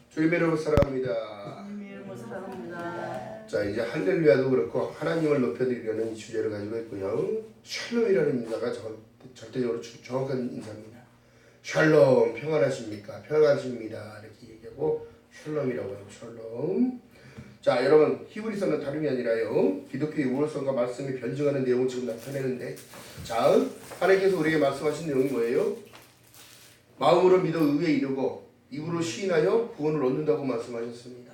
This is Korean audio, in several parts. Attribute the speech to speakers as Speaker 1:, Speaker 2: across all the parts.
Speaker 1: 주님의 이름으로 사랑합니다. 자, 이제 할렐루야도 그렇고 하나님을 높여드리려는 이 주제를 가지고 있고요. 샬롬이라는 인사가 절대적으로 정확한 인사입니다. 샬롬, 평안하십니까? 평안하십니다. 이렇게 얘기하고 샬롬이라고 해요. 샬롬. 자, 여러분, 히브리서는 다름이 아니라요, 기독교의 우월성과 말씀이 변증하는 내용을 지금 나타내는데, 자, 하나님께서 우리에게 말씀하신 내용이 뭐예요? 마음으로 믿어 의에 이르고 입으로 시인하여 구원을 얻는다고 말씀하셨습니다.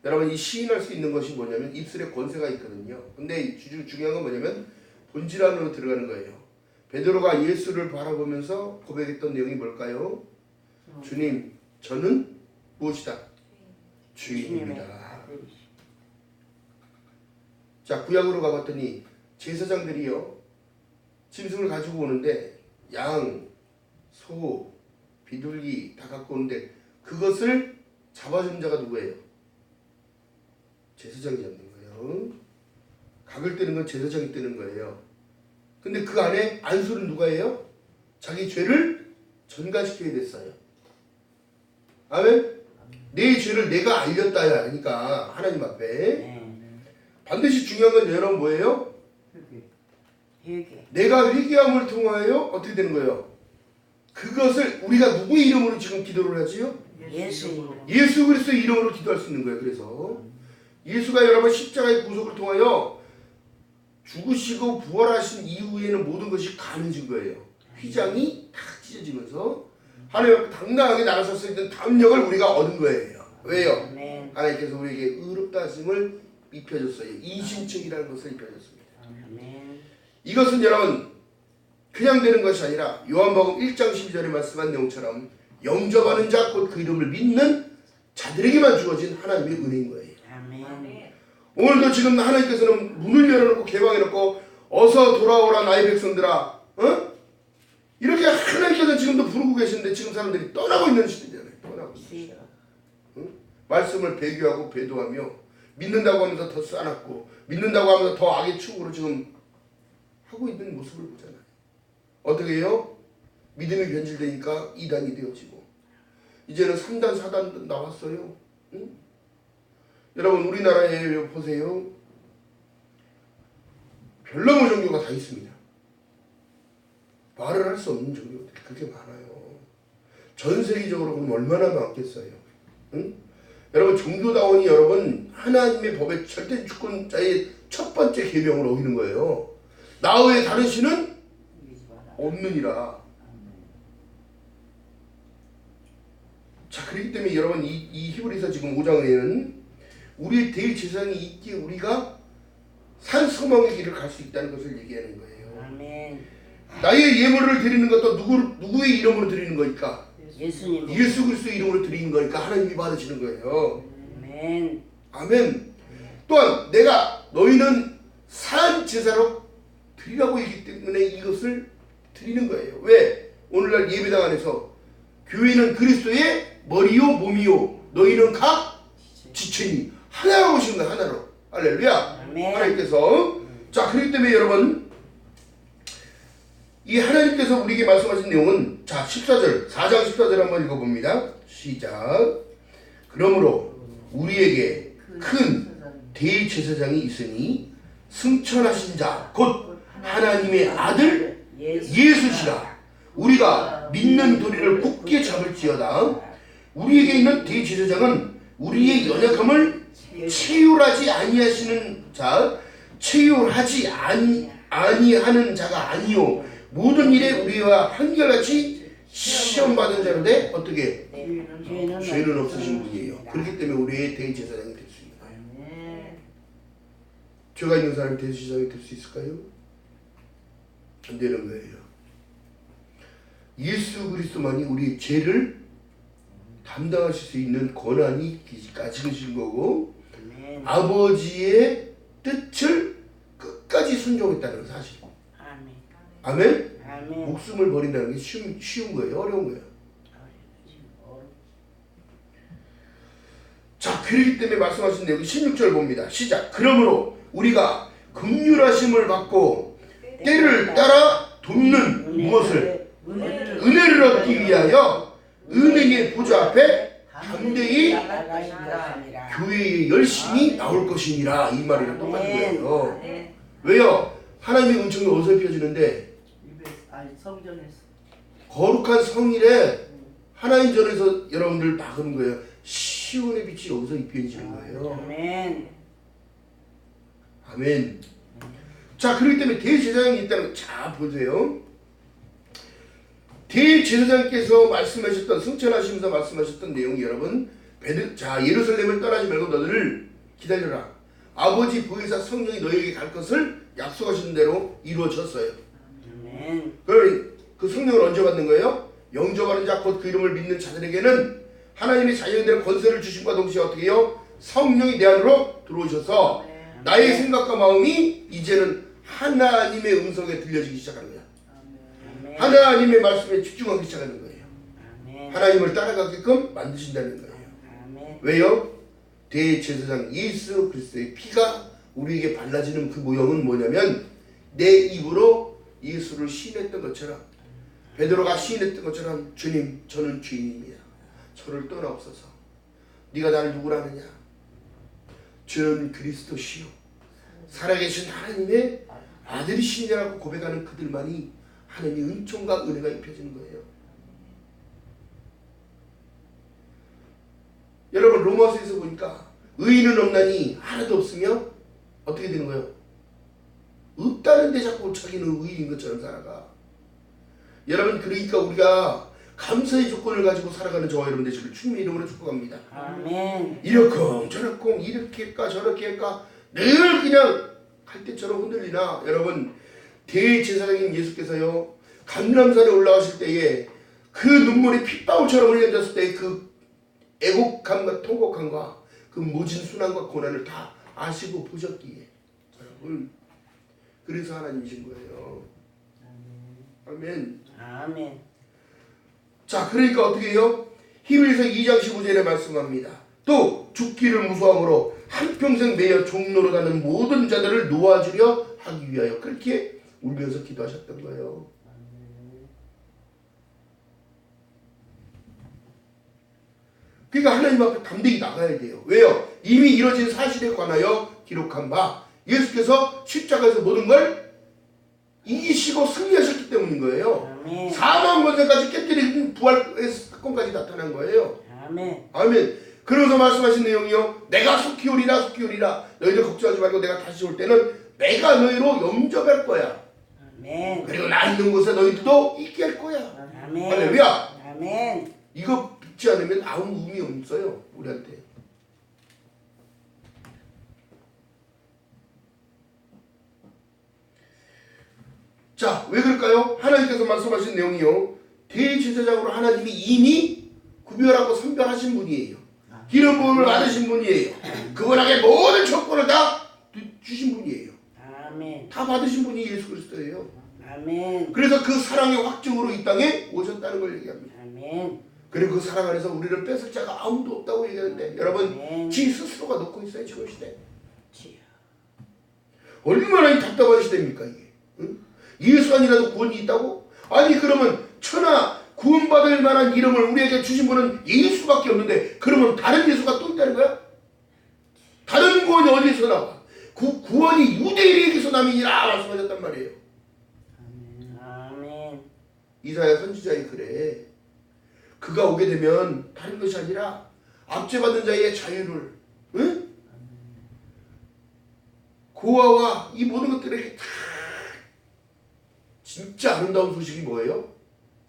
Speaker 1: 여러분, 이 시인할 수 있는 것이 뭐냐면 입술에 권세가 있거든요. 근데 중요한 건 뭐냐면 본질 안으로 들어가는 거예요. 베드로가 예수를 바라보면서 고백했던 내용이 뭘까요? 주님, 저는 무엇이다? 주인입니다. 자, 구약으로 가봤더니 제사장들이요, 짐승을 가지고 오는데 양, 소, 비둘기 다 갖고 오는데 그것을 잡아주는 자가 누구예요? 제사장이 잡는 거예요. 각을 떼는 건 제사장이 떼는 거예요. 근데 그 안에 안수는 누가 해요? 자기 죄를 전가시켜야 됐어요. 아멘? 내 죄를 내가 알렸다야 하니까 하나님 앞에 반드시 중요한 건 여러분 뭐예요? 회개. 내가 회개함을 통하여 어떻게 되는 거예요? 그것을 우리가 누구의 이름으로 지금 기도를 하지요? 예수 그리스도의 이름으로 기도할 수 있는 거예요. 그래서 예수가 여러분 십자가의 구속을 통하여 죽으시고 부활하신 이후에는 모든 것이 가능해진 거예요. 휘장이 탁 찢어지면서 하나님 앞에 당당하게 나가서 서 있는 담력을 우리가 얻은 거예요. 왜요? 하나님께서 우리에게 의롭다 하심을 입혀줬어요. 인신책이라는 것을 입혀줬습니다. 이것은 여러분 그냥 되는 것이 아니라 요한복음 1장 12절에 말씀한 내용처럼 영접하는 자, 곧 그 이름을 믿는 자들에게만 주어진 하나님의 은혜인 거예요. 오늘도 지금 하나님께서는 문을 열어놓고 개방해놓고 어서 돌아오라 나의 백성들아, 이렇게 하나님께서 지금도 부르고 계시는데 지금 사람들이 떠나고 있는 시대잖아요. 떠나고 있는 시대. 말씀을 배교하고 배도하며 믿는다고 하면서 더 싸놨고 믿는다고 하면서 더 악의 축으로 지금 하고 있는 모습을 보잖아요. 어떻게 해요? 믿음이 변질되니까 2단이 되어지고 이제는 3단, 4단 나왔어요. 응? 여러분 우리나라에 보세요. 별나무 종교가 다 있습니다. 말을 할 수 없는 종교들이 그렇게 많아요. 전 세계적으로 보면 얼마나 많겠어요. 응? 여러분 종교다원이 여러분 하나님의 법의 절대 주권자의 첫 번째 계명을 어기는 거예요. 나 외에 다른 신은 없느니라. 자, 그렇기 때문에 여러분 이 히브리서 지금 5장에는 우리의 대제사장이 있기에 우리가 산 소망의 길을 갈 수 있다는 것을 얘기하는 거예요. 아멘. 나의 예물을 드리는 것도 누구의 이름으로 드리는 거니까? 예수 그리스도의 이름으로 드리는 거니까 하나님이 받으시는 거예요. 아멘. 아멘. 또한 내가 너희는 산 제사로 드리라고 했기 때문에 이것을 드리는 거예요. 왜? 오늘날 예배당 안에서 교회는 그리스도의 머리요 몸이요 너희는 각 지체니 하나로 오시는 거예요. 하나로. 할렐루야. 아멘. 하나님께서 자, 그렇기 때문에 여러분 이 하나님께서 우리에게 말씀하신 내용은 자 14절 4장 14절 한번 읽어봅니다. 시작. 그러므로 우리에게 큰 대제사장이 있으니 승천하신 자 곧 하나님의 아들 예수시라. 우리가 믿는 도리를 굳게 잡을지어다. 우리에게 있는 대제사장은 우리의 연약함을 체휼하지 아니하시는 자, 체휼하지 아니하는 자가 아니요 모든 일에 우리와 한결같이 시험받은 자로되 어떻게? 죄는 없으신 분이에요. 그렇기 때문에 우리의 대제사장이 될 수 있어요. 죄가 있는 사람이 대제사장이 될 수 있을까요? 안 되는 거예요. 예수 그리스도만이 우리의 죄를 담당하실 수 있는 권한이 가지신 거고 아버지의 뜻을 끝까지 순종했다는 사실. 아멘? 아멘? 목숨을 버린다는 게 쉬운 거예요? 어려운 거예요? 자, 그렇기 때문에 말씀하신 내용이 16절 봅니다. 시작. 그러므로 우리가 긍휼하심을 받고 때를 따라 돕는 무엇을? 은혜를 얻기 위하여 은혜의 보좌 앞에 담대히 교회에 열심히 나올 것이니라. 이 말이랑 똑같은 거예요. 왜요? 하나님의 은총이 어디서 입혀지는데?
Speaker 2: 성전에서.
Speaker 1: 거룩한 성일에 하나님 전에서 여러분들 막은 거예요. 시온의 빛이 여기서 입혀지는 거예요.
Speaker 2: 아멘.
Speaker 1: 아멘. 자, 그렇기 때문에 대제사장이 있다는 거. 자, 보세요. 대제사장께서 말씀하셨던, 승천하시면서 말씀하셨던 내용이 여러분, 자, 예루살렘을 떠나지 말고 너희를 기다려라. 아버지 보혜사 성령이 너희에게 갈 것을 약속하신 대로 이루어졌어요.
Speaker 2: 아멘.
Speaker 1: 그럼 그 성령을 언제 받는 거예요? 영접하는 자 곧 그 이름을 믿는 자들에게는 하나님의 자녀들의 권세를 주심과 동시에 어떻게 해요? 성령이 내 안으로 들어오셔서 나의 생각과 마음이 이제는 하나님의 음성에 들려지기 시작하는 거야. 하나님의 말씀에 집중하기 시작하는 거예요. 하나님을 따라가게끔 만드신다는 거예요. 왜요? 대제사장 예수 그리스도의 피가 우리에게 발라지는 그 모형은 뭐냐면 내 입으로 예수를 시인했던 것처럼, 베드로가 시인했던 것처럼, 주님 저는 죄인입니다. 저를 떠나옵소서. 네가 나를 누구라 하느냐? 주는 그리스도시요 살아계신 하나님의 아들이시냐라고 고백하는 그들만이 하나님의 은총과 은혜가 입혀지는 거예요. 여러분 로마서에서 보니까 의인은 없나니 하나도 없으며 어떻게 되는 거예요? 없다는데 자꾸 자기는 의인인 것처럼 살아가. 여러분 그러니까 우리가 감사의 조건을 가지고 살아가는 저와 여러분 되시길 주님의 이름으로 축복합니다.
Speaker 2: 아멘.
Speaker 1: 이렇쿵 저렇쿵 이렇게 할까 저렇게 할까 늘 그냥 갈 때처럼 흔들리나. 여러분 대제사장인 예수께서요 감람산에 올라가실 때에 그 눈물이 핏방울처럼 흘려졌을 때 그 애곡함과 통곡함과 그 모진 순환과 고난을 다 아시고 보셨기에 여러분 그래서 하나님이신 거예요. 아멘.
Speaker 2: 아멘.
Speaker 1: 자, 그러니까 어떻게 해요? 히브리서 2장 15절에 말씀합니다. 또 죽기를 무서함으로 한평생 매여 종로로 가는 모든 자들을 놓아주려 하기 위하여 그렇게 울면서 기도하셨던 거예요. 그러니까 하나님 앞에 담대히 나가야 돼요. 왜요? 이미 이뤄진 사실에 관하여 기록한 바 예수께서 십자가에서 모든 걸 이기시고 승리하셨기 때문인 거예요.
Speaker 2: 아멘.
Speaker 1: 사망 권세까지 깨뜨린 부활의 사건까지 나타난 거예요.
Speaker 2: 아멘.
Speaker 1: 아멘. 그러면서 말씀하신 내용이요. 내가 속히 오리라 속히 오리라. 너희들 걱정하지 말고 내가 다시 올 때는 내가 너희로 영접할 거야.
Speaker 2: 아멘.
Speaker 1: 그리고 나 있는 곳에 너희들도 있게 할 거야.
Speaker 2: 아멘.
Speaker 1: 할렐루야.
Speaker 2: 아멘.
Speaker 1: 이거 믿지 않으면 아무 의미 없어요. 우리한테. 자, 왜 그럴까요? 하나님께서 말씀하신 내용이요. 대제사장으로 하나님이 이미 구별하고 선별하신 분이에요. 기름 부음을 받으신 분이에요. 그분에게 모든 척권을 다 주신 분이에요.
Speaker 2: 아멘.
Speaker 1: 다 받으신 분이 예수 그리스도예요.
Speaker 2: 아멘.
Speaker 1: 그래서 그 사랑의 확증으로 이 땅에 오셨다는 걸 얘기합니다.
Speaker 2: 아멘.
Speaker 1: 그리고 그 사랑 안에서 우리를 뺏을 자가 아무도 없다고 얘기하는데 여러분 지 스스로가 놓고 있어요. 지금 시대. 얼마나 답답한 시대입니까 이게. 응? 예수 아니라도 구원이 있다고? 아니 그러면 천하 구원받을 만한 이름을 우리에게 주신 분은 예수밖에 없는데 그러면 다른 예수가 또 있다는 거야? 다른 구원이 어디서 나와? 구원이 유대인에게서 남이니라 말씀하셨단 말이에요.
Speaker 2: 아멘.
Speaker 1: 이사야 선지자의 글에 그가 오게 되면 다른 것이 아니라 압제받는 자의 자유를, 응? 고아와 이 모든 것들에게 다 진짜 아름다운 소식이 뭐예요?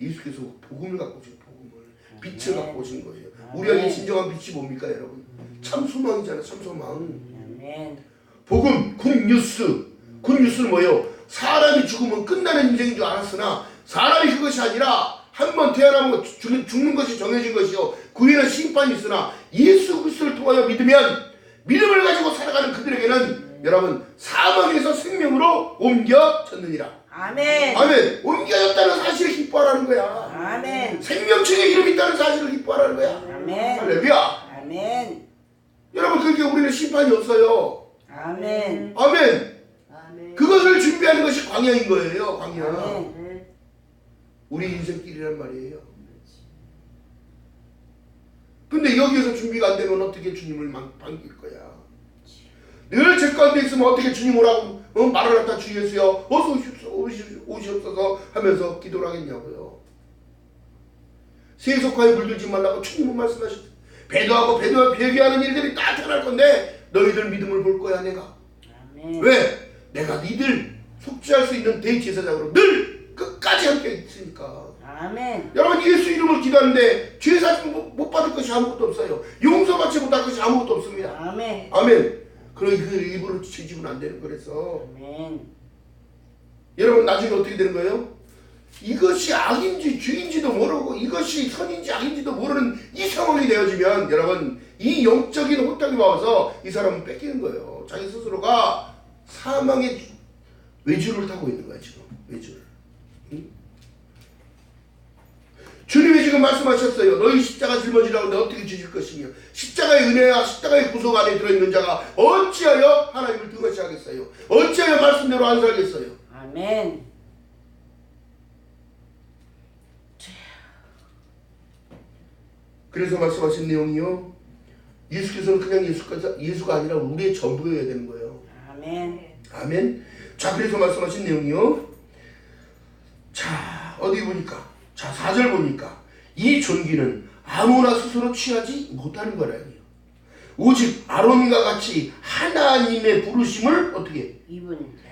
Speaker 1: 예수께서 복음을 갖고 오신 복음을 빛을 갖고 오신 거예요. 우리에게 진정한 빛이 뭡니까 여러분? 참 소망이잖아요. 참 소망.
Speaker 2: 아멘.
Speaker 1: 복음 굿뉴스. 굿뉴스는 뭐예요? 사람이 죽으면 끝나는 인생인 줄 알았으나 사람이 그것이 아니라 한번 태어나면 죽는 것이 정해진 것이요 그 후에는 심판이 있으나 예수 그리스도를 통하여 믿으면 믿음을 가지고 살아가는 그들에게는 여러분 사망에서 생명으로 옮겨졌느니라.
Speaker 2: 아멘.
Speaker 1: 아멘. 옮겨졌다는 사실을 기뻐하라는 거야.
Speaker 2: 아멘.
Speaker 1: 생명책에 이름이 있다는 사실을 기뻐하라는 거야.
Speaker 2: 아멘.
Speaker 1: 할렐루야.
Speaker 2: 아멘.
Speaker 1: 여러분 그렇게 우리는 심판이 없어요.
Speaker 2: 아멘.
Speaker 1: 아멘.
Speaker 2: 아멘.
Speaker 1: 그것을 준비하는 것이 광야인 거예요. 광야.
Speaker 2: 아멘.
Speaker 1: 우리 인생길이란 말이에요. 근데 근데 여기에서 준비가 안 되면 어떻게 주님을 반길 거야? 늘 제 가운데 있으면 어떻게 주님 오라고 말을 갖다 주 예수여 어서 오시옵소서 하면서 기도를 하겠냐고요. 세속화에 물들지 말라고 주님은 말씀하셨어요. 배도하고 배교하는 일들이 나타날 건데 너희들 믿음을 볼 거야 내가.
Speaker 2: 아멘.
Speaker 1: 왜? 내가 니들 속죄할 수 있는 대제사장으로 늘 끝까지 함께 있으니까.
Speaker 2: 아멘.
Speaker 1: 여러분 예수 이름을 기도하는데 죄사함 못 받을 것이 아무것도 없어요. 용서받지 못할 것이 아무것도 없습니다.
Speaker 2: 아멘.
Speaker 1: 아멘. 그러니 그 일부러 뒤집으면 안 되는 거라서.
Speaker 2: 아멘.
Speaker 1: 여러분 나중에 어떻게 되는 거예요? 이것이 악인지 죄인지도 모르고 이것이 선인지 악인지도 모르는 이 상황이 되어지면 여러분 이 영적인 호탕이 와서 이 사람은 뺏기는 거예요. 자기 스스로가 사망의 외주를 타고 있는 거야 지금. 외주를. 응? 주님이 지금 말씀하셨어요. 너희 십자가 짊어지라고 하는데 어떻게 지실 것이며 십자가의 은혜와 십자가의 구속 안에 들어있는 자가 어찌하여 하나님을 등한시 하겠어요? 어찌하여 말씀대로 안 살겠어요?
Speaker 2: 아멘.
Speaker 1: 그래서 말씀하신 내용이요. 예수께서는 그냥 예수가 아니라 우리의 전부여야 되는 거예요.
Speaker 2: 아멘.
Speaker 1: 아멘. 자, 그래서 말씀하신 내용이요. 자, 어디 보니까. 자, 4절 보니까. 이 존귀는 아무나 스스로 취하지 못하는 거라니요. 오직 아론과 같이 하나님의 부르심을 어떻게?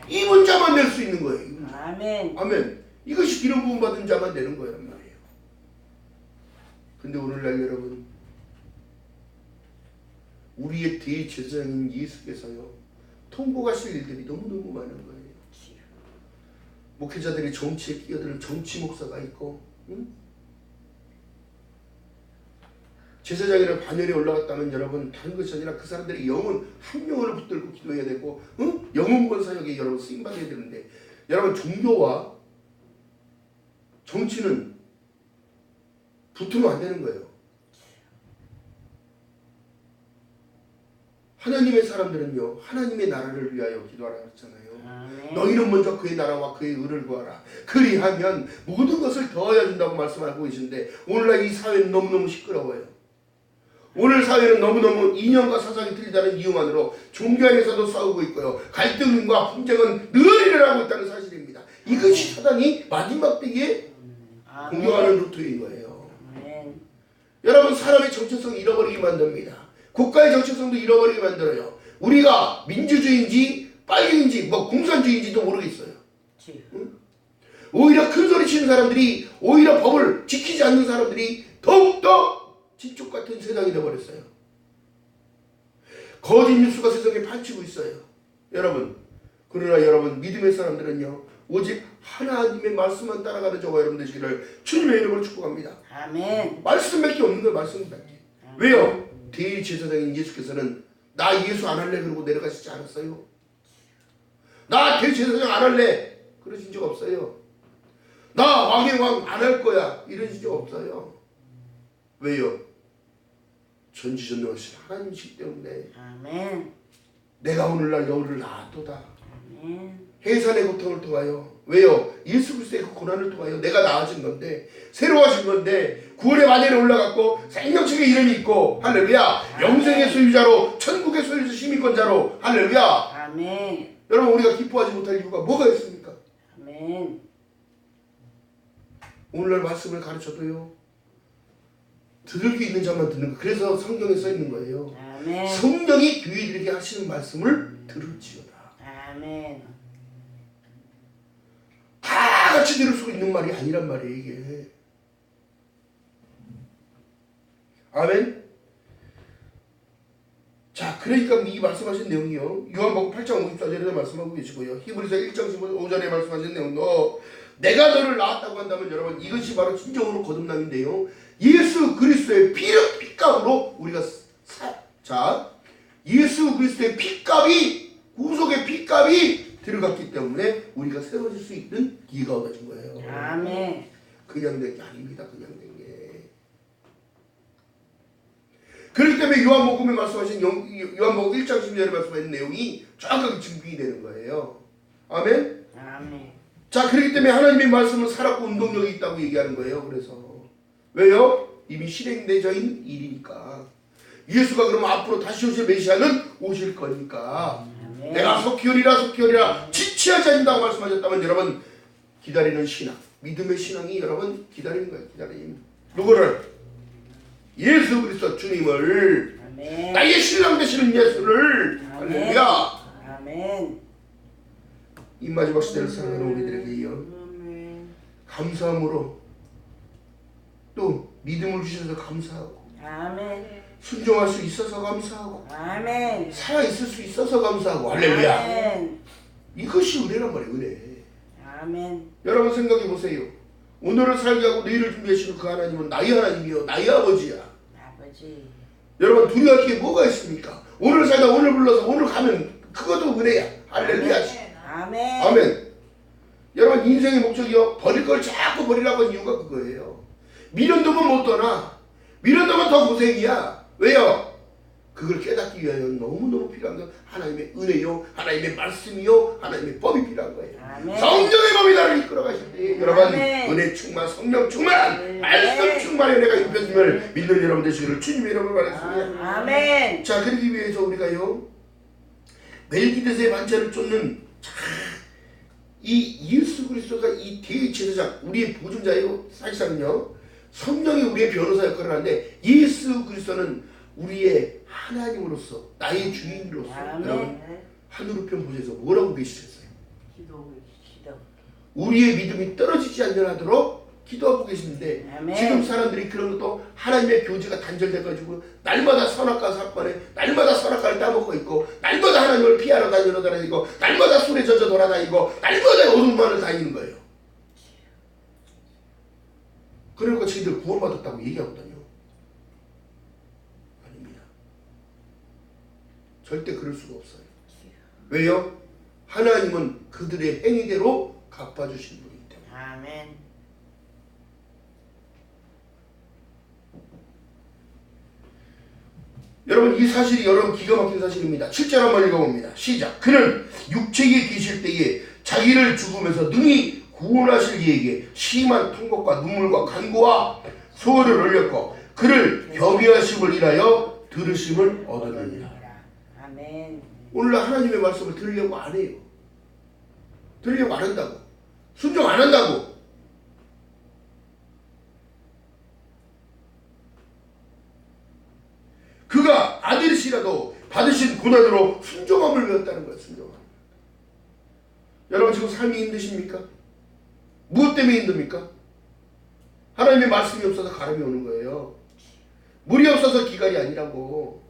Speaker 1: 입은 자만 낼 수 있는 거예요.
Speaker 2: 아멘.
Speaker 1: 아멘. 이것이 기름 부음 받은 자만 되는 거란 말이에요. 근데 오늘날 여러분 우리의 대제사장인 예수께서요 통곡하실 일들이 너무너무 많은 거예요. 목회자들이 정치에 끼어드는 정치 목사가 있고 응? 제사장이나 반열에 올라갔다면 여러분 다른 것이 아니라 그 사람들의 영혼 한 영혼을 붙들고 기도해야 되고 응? 영혼권 사역에 여러분 쓰임받아야 되는데 여러분 종교와 정치는 붙으면 안 되는 거예요. 하나님의 사람들은요 하나님의 나라를 위하여 기도하라 했잖아요.
Speaker 2: 아멘.
Speaker 1: 너희는 먼저 그의 나라와 그의 의를 구하라. 그리하면 모든 것을 더하여 준다고 말씀하고 계신데 오늘날 이 사회는 너무너무 시끄러워요. 오늘 사회는 너무너무 이념과 사상이 틀리다는 이유만으로 종교 안에서도 싸우고 있고요. 갈등과 분쟁은 늘 일어나고 있다는 사실입니다. 이것이 사단이 마지막 때에 공격하는 루트인 거예요. 여러분 사람의 정체성을 잃어버리게 만듭니다. 국가의 정체성도 잃어버리게 만들어요. 우리가 민주주의인지 빨갱인지 공산주의인지도 모르겠어요. 응? 오히려 큰 소리 치는 사람들이 오히려 법을 지키지 않는 사람들이 더욱더 지쪽 같은 세상이 되어버렸어요. 거짓 뉴스가 세상에 판치고 있어요. 여러분 그러나 여러분 믿음의 사람들은요 오직 하나님의 말씀만 따라가는 저와 여러분 되시기를 주님의 이름으로 축복합니다.
Speaker 2: 아멘.
Speaker 1: 말씀밖에 없는 거예요. 말씀밖에. 왜요? 대제사장인 예수께서는 나 예수 안 할래 그러고 내려가시지 않았어요. 나 대제사장 안 할래 그러신 적 없어요. 나 왕의 왕 안 할 거야 이러신 적 없어요. 왜요? 전지전능하신 하나님이시기 때문에.
Speaker 2: 아멘.
Speaker 1: 내가 오늘날 너를 낳았도다.
Speaker 2: 아멘.
Speaker 1: 해산의 고통을 통하여. 왜요? 예수 그리스도의 그 고난을 통하여 내가 나아진 건데 새로워진 건데 구원의 만연에 올라갔고 생명책의 이름이 있고 할렐루야. 영생의 소유자로 천국의 소유자 시민권자로 할렐루야.
Speaker 2: 아멘.
Speaker 1: 여러분 우리가 기뻐하지 못할 이유가 뭐가 있습니까?
Speaker 2: 아멘.
Speaker 1: 오늘날 말씀을 가르쳐도요 들을 게 있는 자만 듣는 거. 그래서 성경에 써 있는 거예요.
Speaker 2: 아멘.
Speaker 1: 성령이 교회들에게 하시는 말씀을 들을지어다.
Speaker 2: 아멘.
Speaker 1: 다 같이 들을 수 있는 말이 아니란 말이에요 이게. 아멘. 자 그러니까 이 말씀하신 내용이요 요한복음 8장 54절에 말씀하고 계시고요 히브리서 1장 15절에 말씀하신 내용도 내가 너를 낳았다고 한다면 여러분 이것이 바로 진정으로 거듭남인데요 예수 그리스도의 피값으로 우리가 자 예수 그리스도의 피값이 구속의 피값이 들어갔기 때문에 우리가 세워질 수 있는 기회가 얻어진 거예요.
Speaker 2: 아멘.
Speaker 1: 그냥 된 게 아닙니다. 그냥 된 게. 그렇기 때문에 요한복음에 말씀하신 요한복음 1장 10절에 말씀하신 내용이 정확하게 증빙이 되는 거예요. 아멘.
Speaker 2: 아멘.
Speaker 1: 자 그렇기 때문에 하나님의 말씀은 살았고 운동력이 있다고 얘기하는 거예요. 그래서 왜요? 이미 실행되어진 일이니까. 예수가 그러면 앞으로 다시 오실 메시아는 오실 거니까.
Speaker 2: 아멘.
Speaker 1: 내가 속히 오리라 지체하지 않는다고 말씀하셨다면 여러분 기다리는 신앙, 믿음의 신앙이 여러분 기다리는 거예요. 기다림. 누구를? 예수 그리스도 주님을.
Speaker 2: 아멘.
Speaker 1: 나의 신랑 되시는 예수를.
Speaker 2: 아멘.
Speaker 1: 할렐루야.
Speaker 2: 아멘.
Speaker 1: 이 마지막 시대를 살아가는 우리들에게요,
Speaker 2: 아멘.
Speaker 1: 감사함으로 또 믿음을 주셔서 감사하고,
Speaker 2: 아멘.
Speaker 1: 순종할 수 있어서 감사하고,
Speaker 2: 아멘.
Speaker 1: 살아있을 수 있어서 감사하고. 할렐루야.
Speaker 2: 아멘.
Speaker 1: 이것이 은혜란 말이에요. 은혜.
Speaker 2: 아멘.
Speaker 1: 여러분 생각해 보세요. 오늘을 살게 하고 내일을 준비하시는 그 하나님은 나의 하나님이요, 나의 아버지야.
Speaker 2: 아버지.
Speaker 1: 여러분 두려워할 게 뭐가 있습니까? 오늘 살다 오늘 불러서 오늘 가면 그것도 은혜야. 할렐루야.
Speaker 2: 아멘.
Speaker 1: 아멘. 여러분 인생의 목적이요, 버릴 걸 자꾸 버리라고 하는 이유가 그거예요. 미련도면 못 떠나. 미련도면 더 고생이야. 왜요? 그걸 깨닫기 위하여 너무너무 필요한 건 하나님의 은혜요, 하나님의 말씀이요, 하나님의 법이 필요한 거예요.
Speaker 2: 아멘.
Speaker 1: 성령의 법이 나를 이끌어 가실 때 여러분
Speaker 2: 아멘.
Speaker 1: 은혜 충만, 성령 충만,
Speaker 2: 아멘.
Speaker 1: 말씀 충만의 은혜가 입혀짐을 믿는 여러분 되시기를 주님의 이름으로 바랐습니다.
Speaker 2: 아멘.
Speaker 1: 자, 그러기 위해서 우리가요, 멜기세덱의 반차를 쫓는 이 예수 그리스도가 이 대제사장, 우리의 보존자예요. 사실상요, 성령이 우리의 변호사 역할을 하는데 예수 그리스도는 우리의 하나님으로서, 나의 주인으로서. 여러분
Speaker 2: 아멘.
Speaker 1: 하늘우편 보좌에서 뭐라고 계시겠어요?
Speaker 2: 기도.
Speaker 1: 우리의 믿음이 떨어지지 않도록 기도하고 계시는데,
Speaker 2: 아멘.
Speaker 1: 지금 사람들이 그런 것도 하나님의 교제가 단절돼가지고 날마다 선악과 사건에 날마다 선악과를 따먹고 있고, 날마다 하나님을 피하러 다니고, 날마다 술에 젖어 돌아다니고, 날마다 오줌만을 다니는 거예요. 그러니까 저희들 구원받았다고 얘기하거든요. 아닙니다. 절대 그럴 수가 없어요. 왜요? 하나님은 그들의 행위대로 갚아주신 분이기 때문에.
Speaker 2: 아멘.
Speaker 1: 여러분 이 사실이 여러분 기가 막힌 사실입니다. 7절 한번 읽어봅니다. 시작. 그는 육체에 계실 때에 자기를 죽으면서 능히 구원하실 이에게 심한 통곡과 눈물과 간구와 소원을 올렸고 그를 겸비하심을 인하여 들으심을 얻었느니라.
Speaker 2: 아멘.
Speaker 1: 오늘날 하나님의 말씀을 들으려고 안 해요. 들으려고 안 한다고. 순종 안 한다고. 그가 아들이시라도 받으신 고난으로 순종함을 배웠다는 거예요. 순종함. 여러분 지금 삶이 힘드십니까? 무엇 때문에 힘듭니까? 하나님의 말씀이 없어서 가람이 오는 거예요. 물이 없어서 기갈이 아니라고.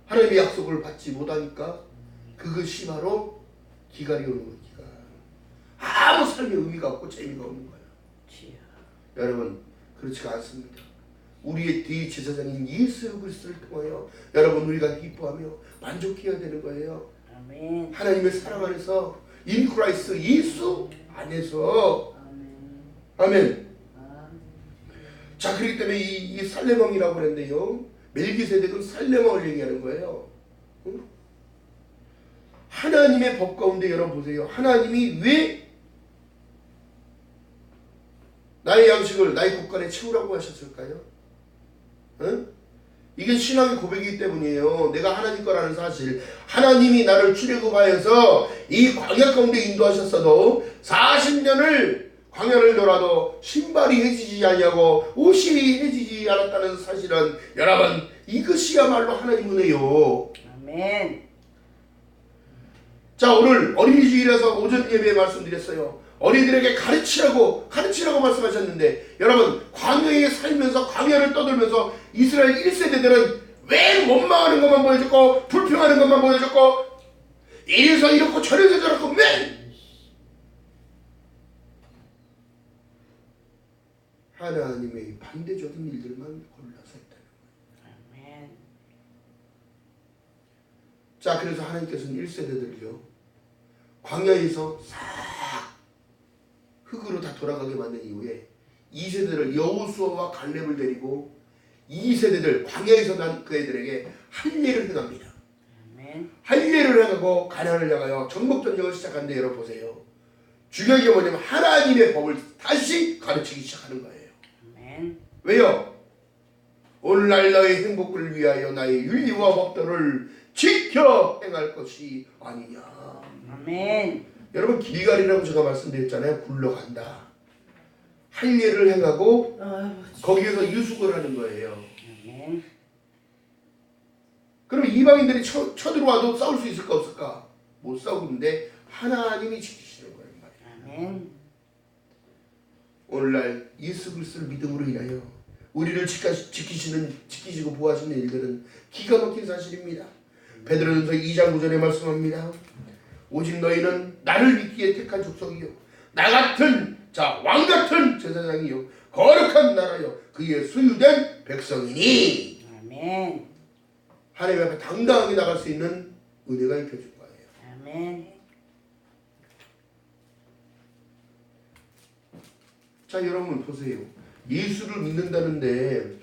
Speaker 1: 하나님의 약속을 받지 못하니까 그것이 바로 기갈이 오는 거예요. 기갈. 아무 삶의 의미가 없고 재미가 없는 거예요. 여러분 그렇지가 않습니다. 우리의 대제사장인 예수 그리스도를 통하여 여러분 우리가 기뻐하며 만족해야 되는 거예요.
Speaker 2: 아멘.
Speaker 1: 하나님의 사랑 안에서 인 크라이스트 예수 안에서. 아멘. 자, 그렇기 때문에 이 살레망이라고 그랬는데요, 멜기세덱은 살레망을 얘기하는 거예요. 응? 하나님의 법 가운데 여러분 보세요. 하나님이 왜 나의 양식을 나의 곳간에 채우라고 하셨을까요? 응? 이게 신앙의 고백이기 때문이에요. 내가 하나님 거라는 사실. 하나님이 나를 출애굽하여서 이 광야 가운데 인도하셨어도 40년을 광야를 돌아도 신발이 해지지 아니하고 옷이 해지지 않았다는 사실은 여러분 이것이야말로 하나님 은혜요.
Speaker 2: 아멘.
Speaker 1: 자, 오늘 어린이 주일에서 오전 예배에 말씀드렸어요. 어린이들에게 가르치라고 말씀하셨는데, 여러분 광야에 살면서 광야를 떠들면서 이스라엘 1세대들은 왜 원망하는 것만 보여줬고 불평하는 것만 보여줬고 이래서 이렇고 저래서 저렇고 맨 하나님의 반대적인 일들만 골라서 했다는 거예요.
Speaker 2: 아멘.
Speaker 1: 자, 그래서 하나님께서는 1세대들을요 광야에서 싹 흙으로 다 돌아가게 만든 이후에 2세대를 여호수아와 갈렙을 데리고 2세대들 광야에서 난 그 애들에게 할례를 행합니다.
Speaker 2: 아멘.
Speaker 1: 할례를 행하고 가나안을 향하여 정복전쟁을 시작하는데 여러분 보세요. 중요한 게 뭐냐면 하나님의 법을 다시 가르치기 시작하는 거예요.
Speaker 2: 아멘.
Speaker 1: 왜요? 오늘날 너의 행복을 위하여 나의 윤리와 법도를 지켜 행할 것이 아니냐.
Speaker 2: 아멘.
Speaker 1: 여러분 길갈이라고 제가 말씀드렸잖아요. 굴러간다. 할 일을 행하고 거기에서 유숙을 하는 거예요.
Speaker 2: 아멘.
Speaker 1: 그럼 이방인들이 쳐들어와도 싸울 수 있을까 없을까? 못 싸우는데 하나님이 지키시는 거예요.
Speaker 2: 아멘.
Speaker 1: 오늘날 예수 그리스도를 믿음으로 인하여 우리를 지키시고 보호하시는 일들은 기가 막힌 사실입니다. 베드로전서 2장 9절에 말씀합니다. 오직 너희는 나를 믿기에 택한 족속이요 나 같은 왕 같은 제사장이요 거룩한 나라요 그의 소유된 백성이니.
Speaker 2: 아멘.
Speaker 1: 하나님 앞에 당당하게 나갈 수 있는 은혜가 입혀줄 거예요.
Speaker 2: 아멘.
Speaker 1: 자 여러분 보세요. 예수를 믿는다는데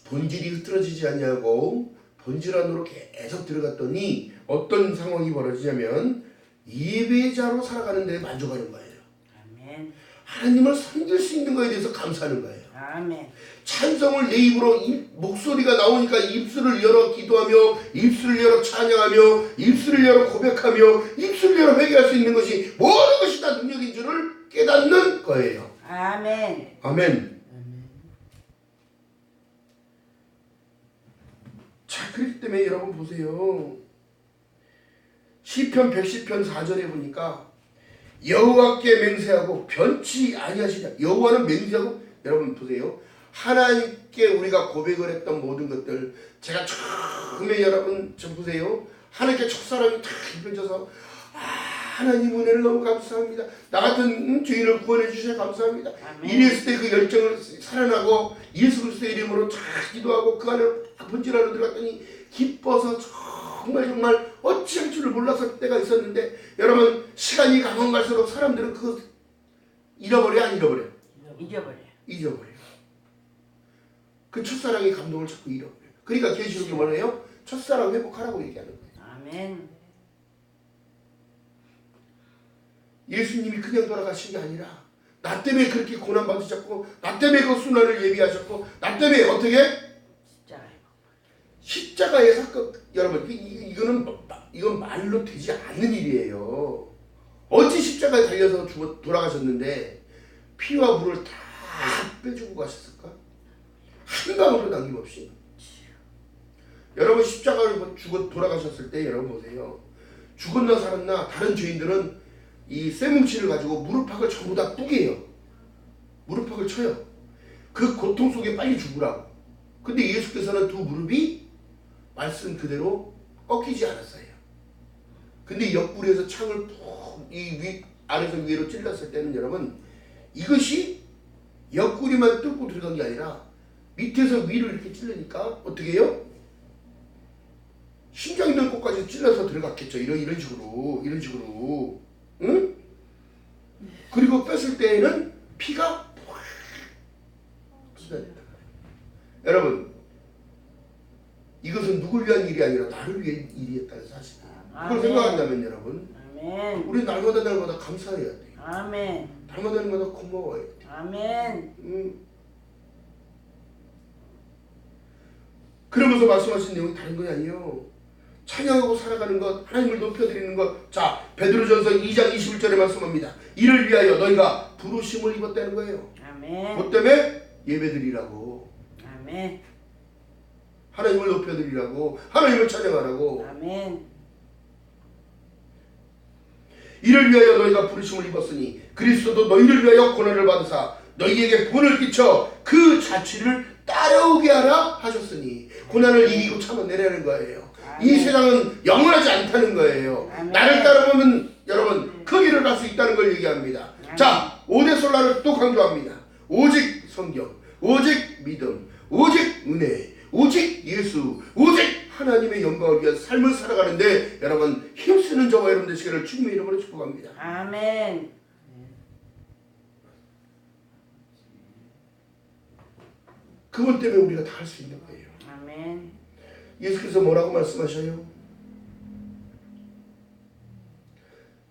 Speaker 1: 본질이 흐트러지지 아니하고 본질 안으로 계속 들어갔더니 어떤 상황이 벌어지냐면 예배자로 살아가는 데 만족하는 거예요.
Speaker 2: 아멘.
Speaker 1: 하나님을 섬길 수 있는 거에 대해서 감사하는 거예요.
Speaker 2: 아멘.
Speaker 1: 찬송을 내 입으로 목소리가 나오니까 입술을 열어 기도하며 입술을 열어 찬양하며 입술을 열어 고백하며 입술을 열어 회개할 수 있는 것이 모든 것이 다 능력인 줄을 깨닫는 거예요.
Speaker 2: 아멘.
Speaker 1: 아멘. 자 그렇기 때문에 여러분 보세요. 시편 110편 4절에 보니까 여호와께 맹세하고 변치 아니하시냐. 여호와는 맹세하고 여러분 보세요. 하나님께 우리가 고백을 했던 모든 것들 제가 처음에 여러분 좀 보세요. 하나님께 첫사랑이 탁 입혀져서 하나님 은혜를 너무 감사합니다. 나 같은 죄인을 구원해 주셔서 감사합니다. 이랬을 때 그 열정을 살아나고 예수 그리스도의 이름으로 쫙 기도하고 그 안에 본질 안으로 들어갔더니 기뻐서 정말 어찌할 줄을 몰랐을 때가 있었는데 여러분 시간이 가면 갈수록 사람들은 그거 잃어버려 안 잃어버려? 잊어버려. 그 첫사랑의 감동을 자꾸 잃어버려. 그러니까 계시록이 뭐래요? 첫사랑 회복하라고 얘기하는 거예요.
Speaker 2: 아멘.
Speaker 1: 예수님이 그냥 돌아가신 게 아니라 나 때문에 그렇게 고난받으셨고 나 때문에 그 순환을 예비하셨고 나 때문에 어떻게? 십자가의 사건. 여러분 이건 말로 되지 않는 일이에요. 어찌 십자가에 달려서 돌아가셨는데 피와 물을 다 빼주고 가셨을까? 한 방울도 남김없이. 여러분 십자가를 죽어 돌아가셨을 때 여러분 보세요. 죽었나 살았나 다른 죄인들은 이 쇠뭉치를 가지고 무릎팍을 전부 다 뿌개요. 무릎팍을 쳐요. 그 고통 속에 빨리 죽으라고. 근데 예수께서는 두 무릎이 말씀 그대로 꺾이지 않았어요. 근데 옆구리에서 창을 푹 아래서 위로 찔렀을 때는 여러분 이것이 옆구리만 뚫고 들어간 게 아니라 밑에서 위로 이렇게 찔르니까 어떻게 해요? 심장 있는 곳까지 찔러서 들어갔겠죠. 이런 식으로. 응? 그리고 뺐을 때에는 피가 여러분 이것은 누굴 위한 일이 아니라 나를 위한 일이었다는 사실. 그걸 생각한다면 여러분
Speaker 2: 아멘.
Speaker 1: 우리 날마다 감사해야 돼.
Speaker 2: 아멘.
Speaker 1: 날마다 고마워야 돼.
Speaker 2: 아멘.
Speaker 1: 그러면서 말씀하신 내용이 다른 건 아니에요. 찬양하고 살아가는 것, 하나님을 높여드리는 것. 자, 베드로전서 2장 21절에 말씀합니다. 이를 위하여 너희가 부르심을 입었다는 거예요.
Speaker 2: 아멘.
Speaker 1: 뭐 때문에? 예배드리라고.
Speaker 2: 아멘.
Speaker 1: 하나님을 높여드리라고. 하나님을 찬양하라고.
Speaker 2: 아멘.
Speaker 1: 이를 위하여 너희가 부르심을 입었으니 그리스도도 너희를 위하여 고난을 받으사 너희에게 본을 끼쳐 그 자취를 따라오게 하라 하셨으니 고난을 이기고 참아내라는 거예요.
Speaker 2: 아멘.
Speaker 1: 이 세상은 영원하지 않다는 거예요.
Speaker 2: 아멘.
Speaker 1: 나를 따라보면 여러분 그 길을 갈 수 있다는 걸 얘기합니다.
Speaker 2: 아멘.
Speaker 1: 자, 오대솔라를 또 강조합니다. 오직 성경, 오직 믿음, 오직 은혜, 오직 예수, 오직 하나님의 영광을 위한 삶을 살아가는데 여러분 힘쓰는 저와 여러분 되시기를 주님의 이름으로 축복합니다.
Speaker 2: 아멘.
Speaker 1: 그분 때문에 우리가 다 할 수 있는 거예요.
Speaker 2: 아멘.
Speaker 1: 예수께서 뭐라고 말씀하셔요?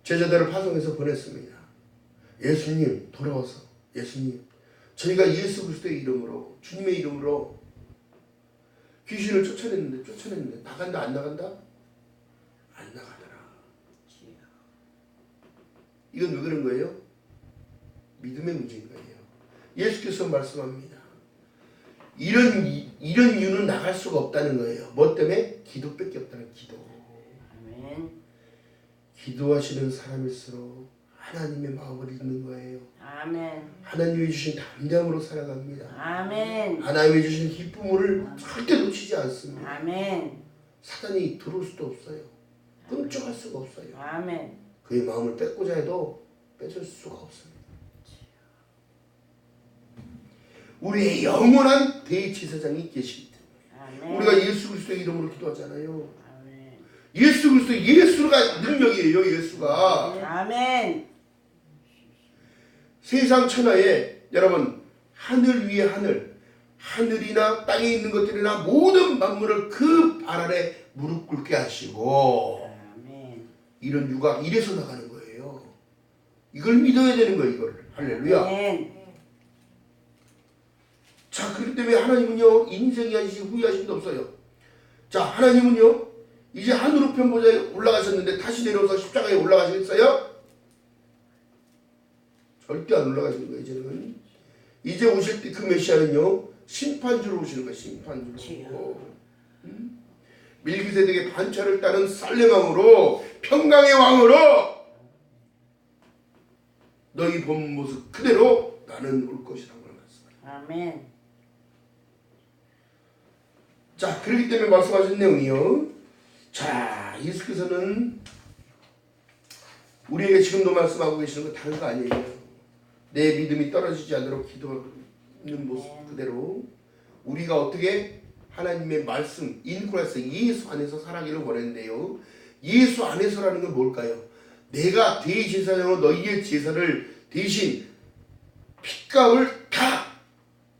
Speaker 1: 제자들을 파송해서 보냈습니다. 예수님 돌아와서 예수님 저희가 예수 그리스도의 이름으로 주님의 이름으로 귀신을 쫓아냈는데 나간다 안 나간다? 안 나가더라. 이건 왜 그런 거예요? 믿음의 문제인 거예요. 예수께서 말씀합니다. 이런 이유는 나갈 수가 없다는 거예요. 뭐 때문에? 기도밖에 없다는 기도.
Speaker 2: 아멘.
Speaker 1: 기도하시는 사람일수록 하나님의 마음을 읽는 거예요.
Speaker 2: 아멘.
Speaker 1: 하나님이 주신 담대함으로 살아갑니다.
Speaker 2: 아멘.
Speaker 1: 하나님이 주신 기쁨을 절대 놓치지 않습니다.
Speaker 2: 아멘.
Speaker 1: 사단이 들어올 수도 없어요. 끔찍할 수가 없어요.
Speaker 2: 아멘.
Speaker 1: 그의 마음을 뺏고자 해도 뺏을 수가 없습니다. 우리의 영원한 대제사장이 계시기 때문에
Speaker 2: 아멘.
Speaker 1: 우리가 예수 그리스도의 이름으로 기도하잖아요.
Speaker 2: 아멘.
Speaker 1: 예수 그리스도 예수가 능력이에요. 예수가
Speaker 2: 아멘.
Speaker 1: 세상 천하에 여러분 하늘 위에 하늘이나 땅에 있는 것들이나 모든 만물을 그 발 아래 무릎 꿇게 하시고
Speaker 2: 아멘.
Speaker 1: 이런 유가 이래서 나가는 거예요. 이걸 믿어야 되는 거예요. 이걸 할렐루야.
Speaker 2: 아멘.
Speaker 1: 자, 그렇기 때문에 하나님은요 인생이 하시지 후회하심도 없어요. 자, 하나님은요 이제 하늘 우편보좌에 올라가셨는데 다시 내려와서 십자가에 올라가시겠어요? 절대 안 올라가시는 거예요. 이제는 이제 오실 때 그 메시아는요 심판주로 오시는 거예요. 심판주로. 밀기세덱의 반차를 따른 살렘 왕으로 평강의 왕으로 너희 본 모습 그대로 나는 올 것이라고 말씀합니다.
Speaker 2: 아멘.
Speaker 1: 자, 그렇기 때문에 말씀하신 내용이요. 자, 예수께서는 우리에게 지금도 말씀하고 계시는 거 다른 거 아니에요. 내 믿음이 떨어지지 않도록 기도하는 모습 그대로 우리가 어떻게 하나님의 말씀 인크라스 예수 안에서 살아가기를 원했는데요. 예수 안에서라는 건 뭘까요? 내가 대제사장으로 너희의 제사를 대신 핏값을 다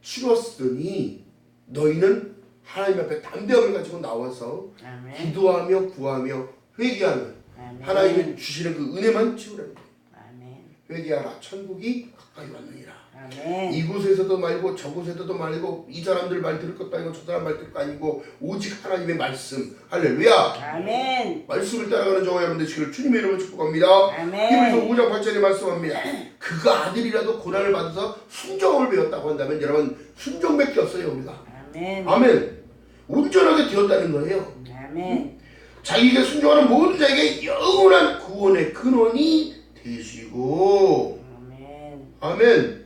Speaker 1: 치렀으니 너희는 하나님 앞에 담대함을 가지고 나와서
Speaker 2: 아멘.
Speaker 1: 기도하며 구하며 회개하며
Speaker 2: 아멘.
Speaker 1: 하나님이 주시는 그 은혜만 채우라는 거예요.
Speaker 2: 아멘.
Speaker 1: 회개하라 천국이 가까이 왔느니라.
Speaker 2: 아멘.
Speaker 1: 이곳에서도 말고 저곳에서도 말고 이 사람들 말 들을 것도 아니고 저 사람 말 들을 것도 아니고 오직 하나님의 말씀. 할렐루야.
Speaker 2: 아멘.
Speaker 1: 말씀을 따라가는 저와 여러분 되시기를 주님의 이름으로 축복합니다.
Speaker 2: 아멘.
Speaker 1: 히브리서 5장 8절에 말씀합니다. 그가 아들이라도 고난을 받아서 순종을 배웠다고 한다면 여러분 순종밖에 없어요. 우리가.
Speaker 2: 아멘.
Speaker 1: 아멘. 온전하게 되었다는 거예요.
Speaker 2: 아멘.
Speaker 1: 자기에게 순종하는 모든 자에게 영원한 구원의 근원이 되시고
Speaker 2: 아멘.
Speaker 1: 아멘.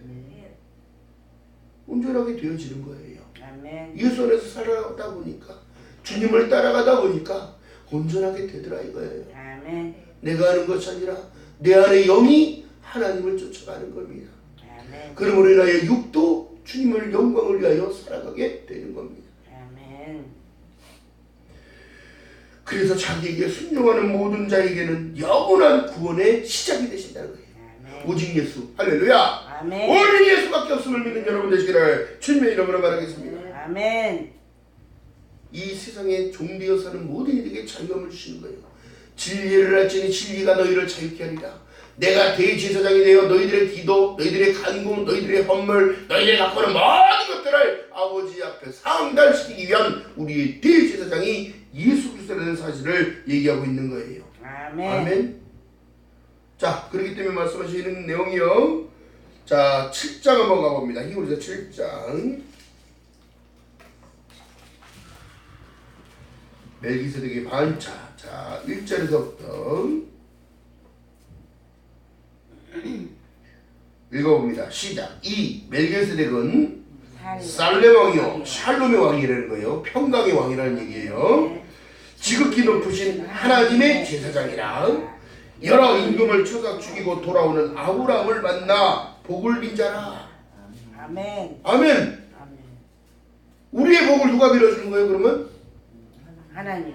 Speaker 1: 온전하게 되어지는 거예요.
Speaker 2: 아멘.
Speaker 1: 예수 안에서 살아가다 보니까 주님을 따라가다 보니까 온전하게 되더라 이거예요.
Speaker 2: 아멘.
Speaker 1: 내가 하는 것이 아니라 내 안에 영이 하나님을 쫓아가는 겁니다.
Speaker 2: 아멘.
Speaker 1: 그러므로 인하여 육도 주님을 영광을 위하여 살아가게 되는 겁니다.
Speaker 2: 아멘.
Speaker 1: 그래서 자기에게 순종하는 모든 자에게는 영원한 구원의 시작이 되신다는 거예요.
Speaker 2: 아멘.
Speaker 1: 오직 예수. 할렐루야.
Speaker 2: 아멘.
Speaker 1: 오직 예수밖에 없음을 믿는 여러분 되시기를 주님의 이름으로 바라겠습니다.
Speaker 2: 아멘.
Speaker 1: 이 세상에 종되어 사는 모든 이들에게 자유함을 주시는 거예요. 진리를 알지니 진리가 너희를 자유케 하리라. 내가 대제사장이 되어 너희들의 기도, 너희들의 간구, 너희들의 헌물, 너희들이 갖고 오는 모든 것들을 아버지 앞에 상달시키기 위한 우리의 대제사장이 예수 그리스도라는 사실을 얘기하고 있는 거예요.
Speaker 2: 아멘.
Speaker 1: 아멘. 자, 그렇기 때문에 말씀하시는 내용이요. 자, 7장 한번 가봅니다. 히브리서 7장. 멜기세덱의 반차. 자, 1절에서부터 읽어봅니다. 시작. 이 멜기세덱은 살렘 왕이요 샬롬의 왕이라는 거예요. 평강의 왕이라는 얘기예요. 지극히 높으신 하나님의 제사장이라 여러 임금을 쳐서 죽이고 돌아오는 아브라함을 만나 복을 빈 자라.
Speaker 2: 아멘.
Speaker 1: 아멘.
Speaker 2: 아멘.
Speaker 1: 우리의 복을 누가 빌어주는 거예요? 그러면
Speaker 2: 하나님.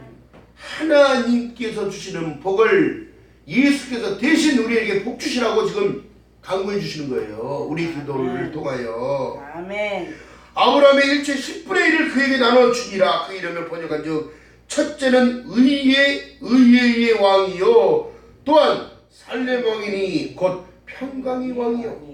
Speaker 1: 하나님께서 주시는 복을 예수께서 대신 우리에게 복 주시라고 지금 강구해 주시는 거예요. 우리 기도를 통하여.
Speaker 2: 아멘.
Speaker 1: 아브라함의 일체 10분의 1을 그에게 나눠주니라. 그 이름을 번역한즉 첫째는 의의 왕이요 또한 살렘 왕이니 곧 평강의 왕이요.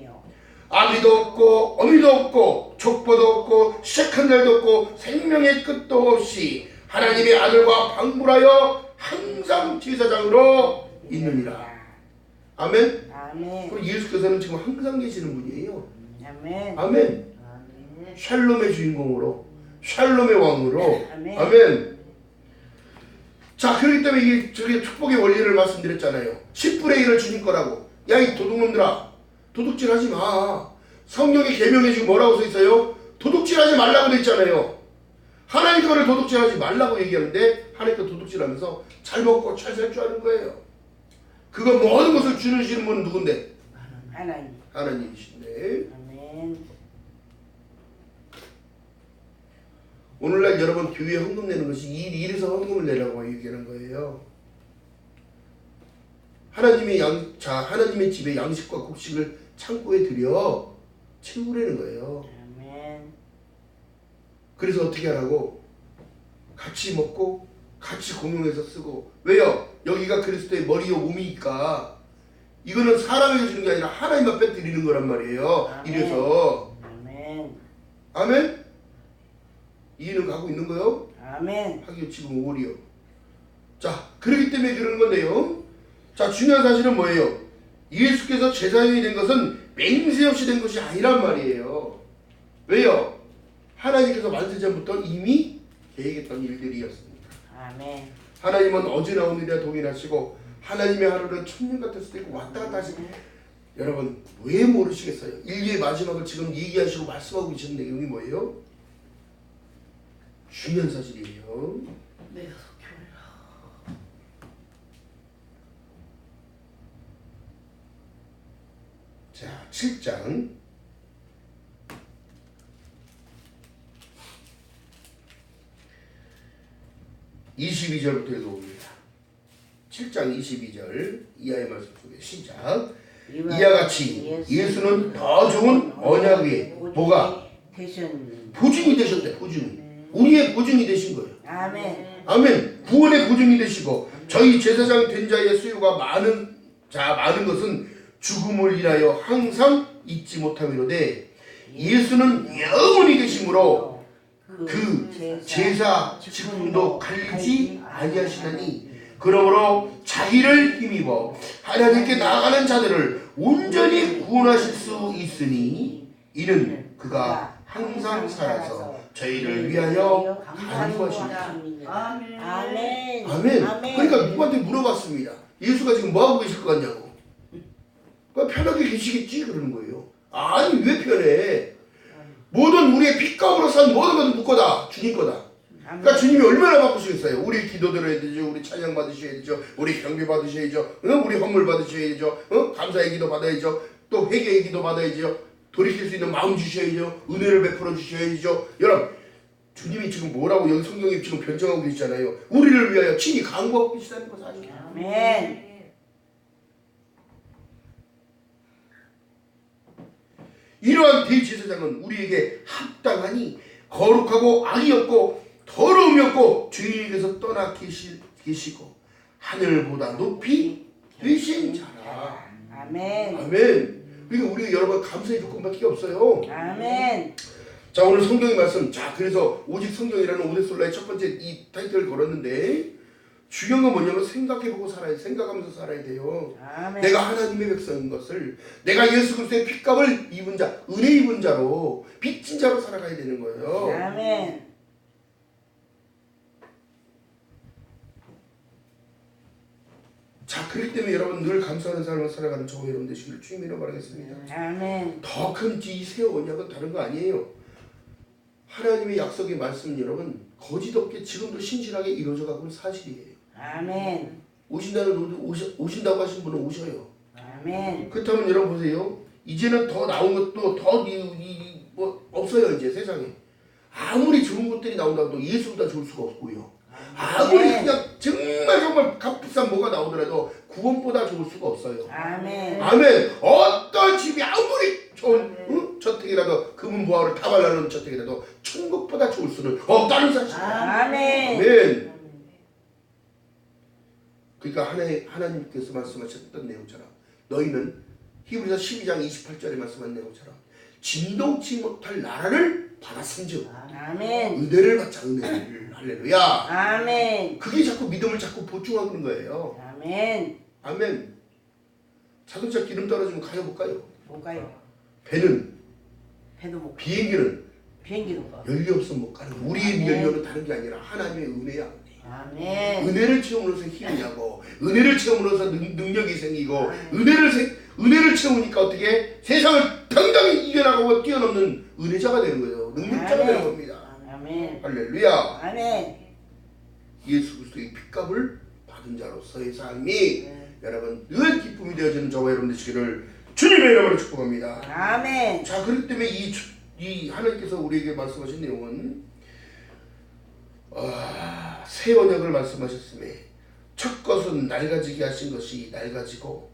Speaker 1: 아비도 없고 어미도 없고 족보도 없고 시작한 날도 없고 생명의 끝도 없이 하나님의 아들과 방불하여 항상 제사장으로 있느니라. 아멘.
Speaker 2: 아멘.
Speaker 1: 그럼 예수께서는 지금 항상 계시는 분이에요.
Speaker 2: 아멘.
Speaker 1: 아멘. 샬롬의 주인공으로, 샬롬의 왕으로.
Speaker 2: 아멘.
Speaker 1: 아멘. 자, 그렇기 때문에 이게 저기 축복의 원리를 말씀드렸잖아요. 10분의 1을 주님 거라고. 야, 이 도둑놈들아, 도둑질 하지 마. 성경의 계명에 지금 뭐라고 써 있어요? 도둑질 하지 말라고 돼 있잖아요. 하나님 거를 도둑질 하지 말라고 얘기하는데 하나님 거 도둑질 하면서 잘 먹고 잘 살 줄 아는 거예요. 그거 모든 것을 주시는 분은 누군데?
Speaker 2: 하나님.
Speaker 1: 하나님이신데.
Speaker 2: 아멘.
Speaker 1: 오늘날 여러분 교회에 헌금 내는 것이 이래서 헌금을 내라고 얘기하는 거예요. 하나님의 집에 양식과 곡식을 창고에 들여 채우라는 거예요.
Speaker 2: 아멘.
Speaker 1: 그래서 어떻게 하라고? 같이 먹고 같이 공용해서 쓰고. 왜요? 여기가 그리스도의 머리요 몸이니까. 이거는 사람에게 주는 게 아니라 하나님 앞에 드리는 거란 말이에요.
Speaker 2: 아멘.
Speaker 1: 이래서.
Speaker 2: 아멘.
Speaker 1: 아멘? 이해는 가고 있는 거요?
Speaker 2: 아멘.
Speaker 1: 하기요 지금 5월이요. 자, 그렇기 때문에 그런 건데요. 자, 중요한 사실은 뭐예요? 예수께서 제사장이 된 것은 맹세 없이 된 것이 아니란 말이에요. 왜요? 하나님께서 만세 전부터 이미 계획했던 일들이었습니다.
Speaker 2: 아멘.
Speaker 1: 하나님은 어제나 오늘이나 동일하시고 하나님의 하루는 천년 같을 수도 있고 왔다 갔다 하시고. 여러분 왜 모르시겠어요? 인류의 마지막을 지금 얘기하시고 말씀하고 계시는 내용이 뭐예요? 중요한 사실이에요.
Speaker 3: 네.
Speaker 1: 자, 7장 22절부터 읽어봅니다. 7장 22절 이하의 말씀 속에 시작. 이와 같이 예수는 더 좋은 언약 위에 뭐가? 보증이 되셨대. 보증. 우리의 보증이 되신 거예요.
Speaker 2: 아멘.
Speaker 1: 아멘. 구원의 보증이 되시고 저희 제사장 된 자의 수요가 많은 것은 죽음을 인하여 항상 잊지 못함이로되 예수는 영원히 계심으로 그 제사 직분도 갈리지 아니하시나니 그러므로 자기를 힘입어 하나님께 나아가는 자들을 온전히 구원하실 수 있으니 이는 그가 항상 살아서 저희를 위하여 간구하십니다.
Speaker 2: 아멘.
Speaker 1: 아멘. 그러니까 누구한테 물어봤습니다. 예수가 지금 뭐하고 계실 것 같냐고. 편하게 계시겠지 그러는 거예요. 아니 왜 편해? 모든 우리의 핏값으로 산 모든 것은 누구 거다? 주님 거다. 그러니까 주님이 얼마나 바쁘시겠어요. 우리 기도 들어야 되죠. 우리 찬양 받으셔야 되죠. 우리 경배 받으셔야죠. 우리 헌물 받으셔야죠. 감사의 기도 받아야죠. 또 회개의 기도 받아야죠. 돌이킬 수 있는 마음 주셔야죠. 은혜를 베풀어 주셔야죠. 여러분 주님이 지금 뭐라고 여기 성경에 지금 변정하고 계시잖아요. 우리를 위하여 친히 강구하고 계시다는 거 사실.
Speaker 2: 아멘.
Speaker 1: 이러한 대제사장은 우리에게 합당하니 거룩하고 악이 없고 더러움이 없고 죄인에게서 떠나 계시고 하늘보다 높이 되신 자라.
Speaker 2: 아멘.
Speaker 1: 아멘. 그러니까 우리가 여러분 감사의 조건밖에 없어요.
Speaker 2: 아멘.
Speaker 1: 자, 오늘 성경의 말씀. 자, 그래서 오직 성경이라는 오데솔라의 첫 번째 이 타이틀을 걸었는데 중요한 건 뭐냐면 생각해보고 살아야 돼. 생각하면서 살아야 돼요.
Speaker 2: 아멘.
Speaker 1: 내가 하나님의 백성인 것을, 내가 예수 그리스도의 핏값을 입은 자, 은혜 입은 자로, 빚진 자로 살아가야 되는 거예요.
Speaker 2: 아멘.
Speaker 1: 자, 그렇기 때문에 여러분 늘 감사하는 삶을 살아가는 저와 여러분 되시기를 주님이라 바라겠습니다.
Speaker 2: 아멘.
Speaker 1: 더 큰 이 언약은 다른 거 아니에요. 하나님의 약속의 말씀 여러분 거짓 없게 지금도 신실하게 이루어져 가고 있는 사실이에요.
Speaker 2: 아멘.
Speaker 1: 오신다고 하신 분은 오셔요.
Speaker 2: 아멘.
Speaker 1: 그렇다면 여러분 보세요. 이제는 더 나온 것도 더 뭐 없어요. 이제 세상에 아무리 좋은 것들이 나온다고 해도 예수보다 좋을 수가 없고요. 아무리 그냥 정말 값비싼 뭐가 나오더라도 구원보다 좋을 수가 없어요.
Speaker 2: 아멘.
Speaker 1: 아멘. 어떤 집이 아무리 좋은 저택이라도 금은 보화를 다 발라놓은 저택이라도 천국보다 좋을 수는 없다는 사실.
Speaker 2: 아멘.
Speaker 1: 아멘. 그러니까 하나님께서 말씀하셨던 내용처럼 너희는 히브리서 12장 28절에 말씀한 내용처럼 진동치 못할 나라를 받았음즉
Speaker 2: 아멘.
Speaker 1: 은혜를 받자. 은혜를. 할렐루야.
Speaker 2: 아멘.
Speaker 1: 그게 자꾸 믿음을 자꾸 보충하는 거예요.
Speaker 2: 아멘.
Speaker 1: 아멘. 자동차 기름 떨어지면 가요 못 가요?
Speaker 2: 못 가요.
Speaker 1: 배는
Speaker 2: 배도 못 가.
Speaker 1: 비행기는
Speaker 2: 비행기도 못 가.
Speaker 1: 연료 없으면 못 가는 거예요. 우리의
Speaker 2: 아멘.
Speaker 1: 연료는 다른 게 아니라 하나님의 은혜야.
Speaker 2: 아멘.
Speaker 1: 은혜를 체험으로서 힘이 나고 은혜를 체험으로서 능력이 생기고 은혜를 체험하니까 어떻게 세상을 당당히 이겨나가고 뛰어넘는 은혜자가 되는 거예요. 능력자가 되는 겁니다.
Speaker 2: 아멘.
Speaker 1: 할렐루야.
Speaker 2: 아멘.
Speaker 1: 예수 그리스도의 핏값을 받은 자로서의 삶이 여러분 늘 기쁨이 되어지는 저와 여러분 되시기를 주님의 이름으로 축복합니다.
Speaker 2: 아멘.
Speaker 1: 자, 그렇기 때문에 이 하나님께서 우리에게 말씀하신 내용은 새 언약을 말씀하셨음에 첫 것은 낡아지게 하신 것이 낡아지고